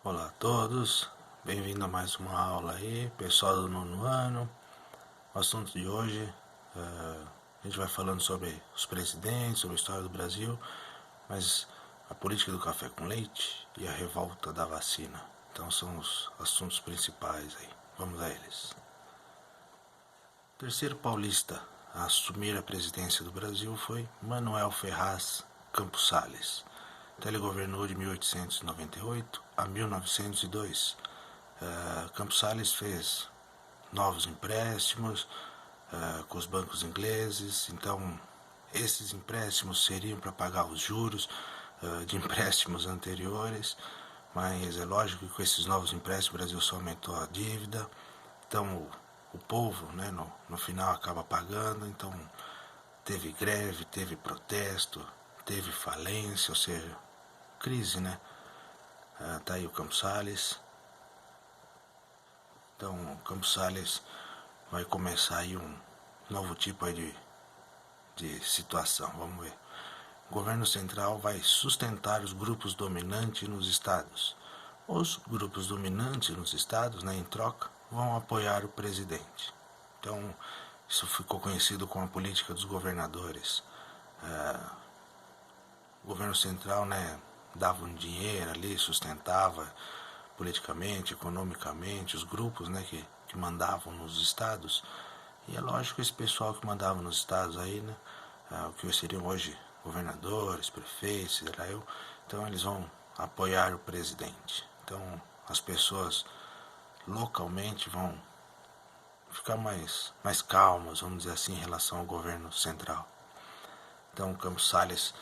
Olá a todos, bem-vindo a mais uma aula aí, pessoal do nono ano. O assunto de hoje, a gente vai falando sobre os presidentes, sobre a história do Brasil, mas a política do café com leite e a revolta da vacina. Então são os assuntos principais aí, vamos a eles. O terceiro paulista a assumir a presidência do Brasil foi Manuel Ferraz Campos Salles. Então ele governou de 1898 a 1902. Campos Salles fez novos empréstimos com os bancos ingleses, então esses empréstimos seriam para pagar os juros de empréstimos anteriores, mas é lógico que com esses novos empréstimos o Brasil só aumentou a dívida, então o povo, né, no final acaba pagando, então teve greve, teve protesto, teve falência, ou seja, crise, né? Tá aí o Campos Salles. Então, o Campos Salles vai começar aí um novo tipo aí de situação, vamos ver. O governo central vai sustentar os grupos dominantes nos estados. Os grupos dominantes nos estados, né, em troca, vão apoiar o presidente. Então, isso ficou conhecido como a política dos governadores. O governo central, né, dava um dinheiro ali, sustentava politicamente, economicamente, os grupos, né, que mandavam nos estados. E é lógico que esse pessoal que mandava nos estados aí, né, o que seriam hoje governadores, prefeitos, então eles vão apoiar o presidente. Então as pessoas localmente vão ficar mais calmas, vamos dizer assim, em relação ao governo central. Então o Campos Salles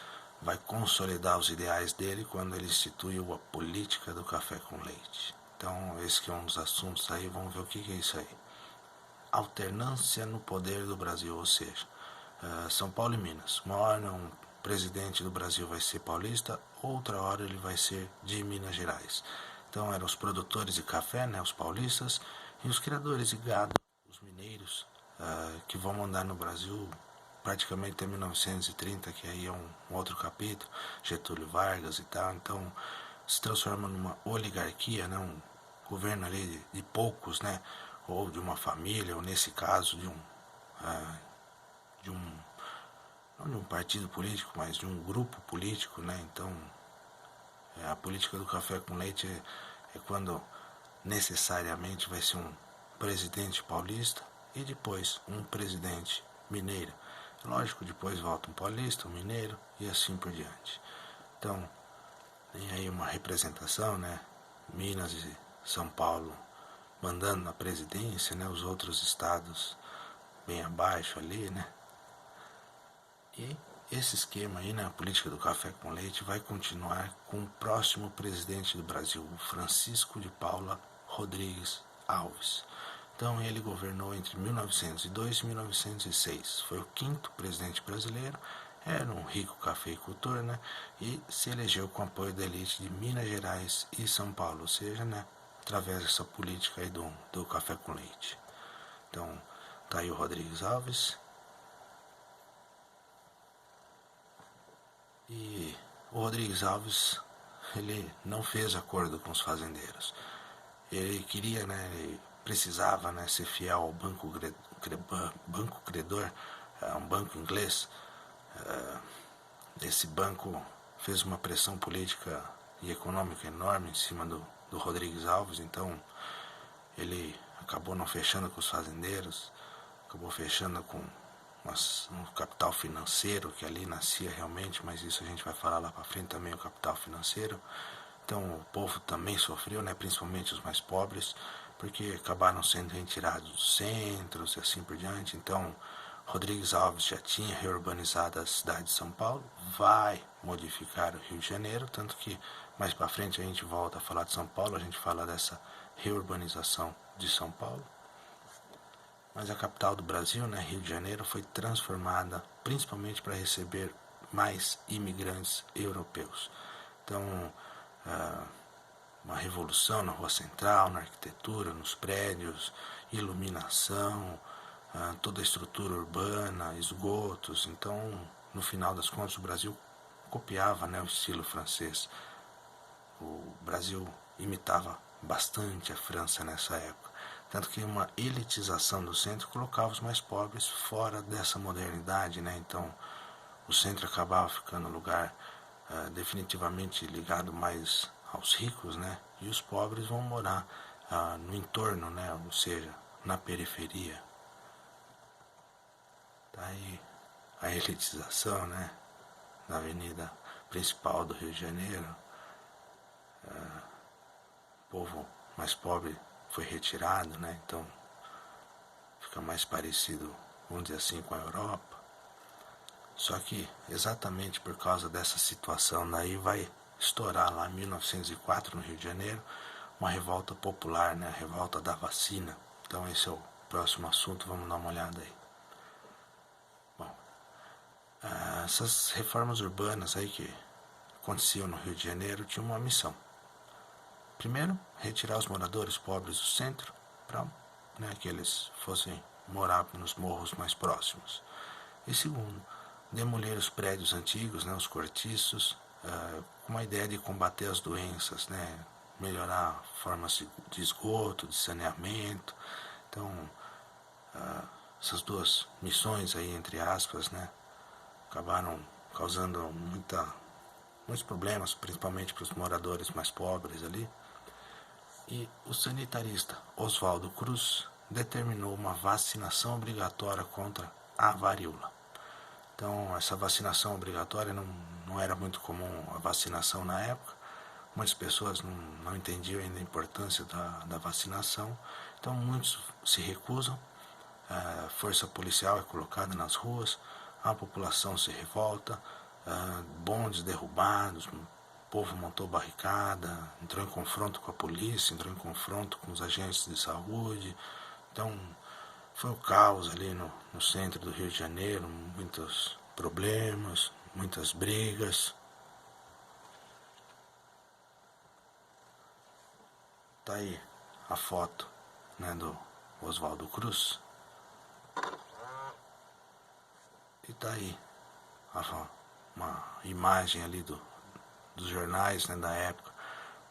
vai consolidar os ideais dele quando ele instituiu a política do café com leite. Então esse que é um dos assuntos aí, vamos ver o que é isso aí. Alternância no poder do Brasil, ou seja, São Paulo e Minas. Uma hora um presidente do Brasil vai ser paulista, outra hora ele vai ser de Minas Gerais. Então eram os produtores de café, né, os paulistas, e os criadores de gado, os mineiros, que vão mandar no Brasil praticamente até 1930, que aí é um outro capítulo, Getúlio Vargas e tal. Então se transforma numa oligarquia, né, um governo ali de poucos, né, ou de uma família, ou nesse caso de não de um partido político, mas de um grupo político, né? Então a política do café com leite é quando necessariamente vai ser um presidente paulista e depois um presidente mineiro. Lógico, depois volta um paulista, um mineiro e assim por diante. Então tem aí uma representação, né? Minas e São Paulo mandando na presidência, né, os outros estados bem abaixo ali, né? E esse esquema aí, né, a política do café com leite, vai continuar com o próximo presidente do Brasil, o Francisco de Paula Rodrigues Alves. Então ele governou entre 1902 e 1906, foi o quinto presidente brasileiro, era um rico cafeicultor, né, e se elegeu com apoio da elite de Minas Gerais e São Paulo, ou seja, né, através dessa política aí do café com leite. Então, tá aí o Rodrigues Alves. E o Rodrigues Alves, ele não fez acordo com os fazendeiros. Ele queria, né, ele precisava, né, ser fiel ao banco credor, um banco inglês. Esse banco fez uma pressão política e econômica enorme em cima do Rodrigues Alves, então ele acabou não fechando com os fazendeiros, acabou fechando com um capital financeiro que ali nascia realmente, mas isso a gente vai falar lá para frente também, o capital financeiro. Então o povo também sofreu, né, principalmente os mais pobres, porque acabaram sendo retirados dos centros e assim por diante. Então Rodrigues Alves já tinha reurbanizado a cidade de São Paulo, vai modificar o Rio de Janeiro, tanto que mais para frente a gente volta a falar de São Paulo, a gente fala dessa reurbanização de São Paulo. Mas a capital do Brasil, né, Rio de Janeiro, foi transformada principalmente para receber mais imigrantes europeus. Então, uma revolução na Rua Central, na arquitetura, nos prédios, iluminação, toda a estrutura urbana, esgotos. Então, no final das contas, o Brasil copiava, né, o estilo francês. O Brasil imitava bastante a França nessa época. Tanto que uma elitização do centro colocava os mais pobres fora dessa modernidade, né? Então, o centro acabava ficando um lugar definitivamente ligado mais aos ricos, né? E os pobres vão morar no entorno, né? Ou seja, na periferia. Tá aí a elitização, né? Na avenida principal do Rio de Janeiro. O povo mais pobre foi retirado, né? Então fica mais parecido, vamos dizer assim, com a Europa. Só que exatamente por causa dessa situação daí vai estourar lá em 1904 no Rio de Janeiro uma revolta popular, né? A revolta da vacina. Então esse é o próximo assunto, vamos dar uma olhada aí. Bom, essas reformas urbanas aí que aconteciam no Rio de Janeiro tinham uma missão. Primeiro, retirar os moradores pobres do centro para que eles fossem morar nos morros mais próximos. E segundo, demolir os prédios antigos, né, os cortiços, com a ideia de combater as doenças, né, melhorar formas de esgoto, de saneamento. Então, essas duas missões aí, entre aspas, né, acabaram causando muitos problemas, principalmente para os moradores mais pobres ali. E o sanitarista Oswaldo Cruz determinou uma vacinação obrigatória contra a varíola. Então, essa vacinação obrigatória não era muito comum a vacinação na época. Muitas pessoas não entendiam ainda a importância da vacinação. Então, muitos se recusam. A força policial é colocada nas ruas, a população se revolta, bondes derrubados, o povo montou barricada, entrou em confronto com a polícia, entrou em confronto com os agentes de saúde. Então, foi o caos ali no centro do Rio de Janeiro, muitos problemas, muitas brigas. Tá aí a foto, né, do Oswaldo Cruz. E tá aí uma imagem ali dos jornais, né, da época.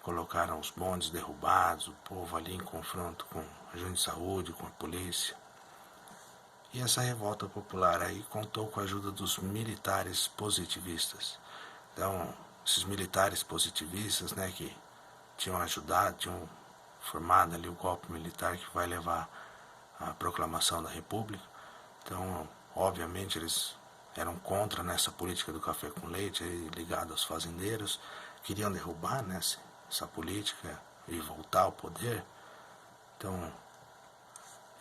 Colocaram os bondes derrubados, o povo ali em confronto com a agente de saúde, com a polícia. E essa revolta popular aí contou com a ajuda dos militares positivistas. Então, esses militares positivistas, né, que tinham ajudado, tinham formado ali o golpe militar que vai levar à proclamação da República. Então, obviamente, eles eram contra nessa política do café com leite, ligado aos fazendeiros, queriam derrubar, né, essa política e voltar ao poder. Então,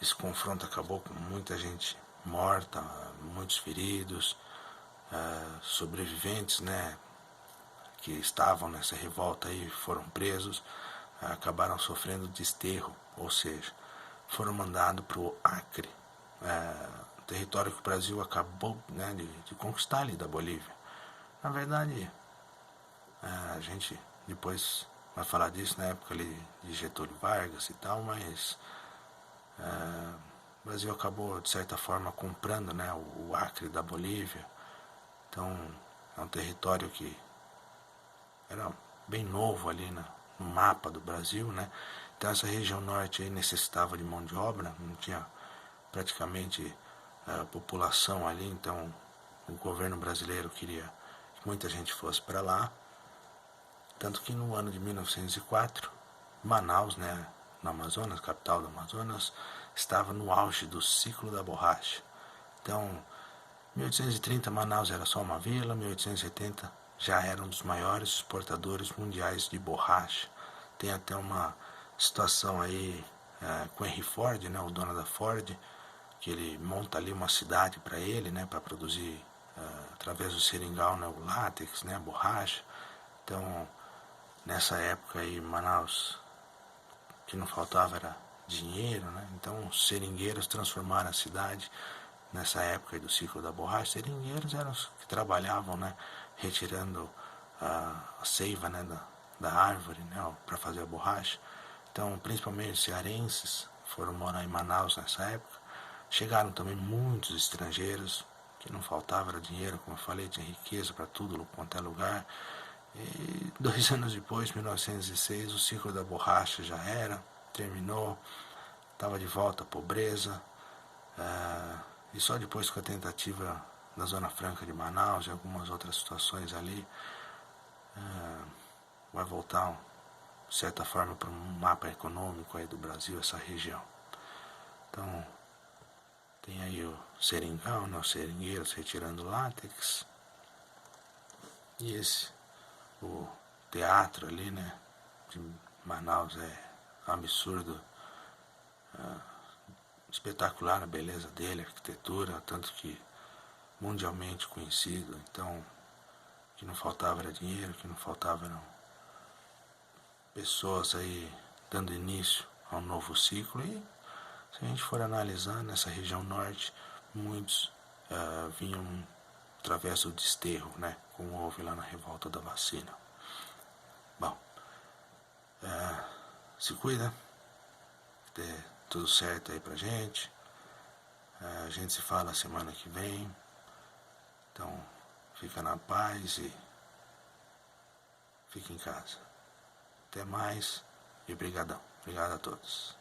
esse confronto acabou com muita gente morta, muitos feridos, sobreviventes, né, que estavam nessa revolta aí foram presos, acabaram sofrendo desterro, ou seja, foram mandados para o Acre, território que o Brasil acabou, né, de conquistar ali da Bolívia. Na verdade, a gente depois vai falar disso na época ali de Getúlio Vargas e tal, mas o Brasil acabou de certa forma comprando, né, o Acre da Bolívia. Então é um território que era bem novo ali no mapa do Brasil, né? Então essa região norte aí necessitava de mão de obra, não tinha praticamente população ali, então o governo brasileiro queria que muita gente fosse para lá. Tanto que no ano de 1904, Manaus, né, no Amazonas, capital do Amazonas, estava no auge do ciclo da borracha. Então, em 1830 Manaus era só uma vila, em 1870 já era um dos maiores exportadores mundiais de borracha. Tem até uma situação aí com Henry Ford, né, o dono da Ford, que ele monta ali uma cidade para ele, né, para produzir através do seringal, né, o látex, né, a borracha. Então, nessa época aí, Manaus, o que não faltava era dinheiro, né? Então os seringueiros transformaram a cidade nessa época aí do ciclo da borracha. Seringueiros eram os que trabalhavam, né, retirando a seiva, né, da árvore, né, para fazer a borracha. Então, principalmente os cearenses foram morar em Manaus nessa época. Chegaram também muitos estrangeiros, que não faltava era dinheiro, como eu falei, tinha riqueza para tudo quanto é lugar. E 2 anos depois, 1906, o ciclo da borracha já terminou, estava de volta à pobreza, e só depois com a tentativa da Zona Franca de Manaus e algumas outras situações ali, vai voltar, de certa forma, para um mapa econômico aí do Brasil, essa região. Então, tem aí o seringão, né, os seringueiros retirando látex, e o teatro ali, né, de Manaus é um absurdo, espetacular a beleza dele, a arquitetura, tanto que mundialmente conhecido. Então, o que não faltava era dinheiro, o que não faltava eram pessoas aí dando início a um novo ciclo. E se a gente for analisar nessa região norte, muitos vinham através do desterro, né, como houve lá na revolta da vacina. Bom, se cuida, dê tudo certo aí pra gente. A gente se fala semana que vem. Então, fica na paz e fica em casa. Até mais e brigadão. Obrigado a todos.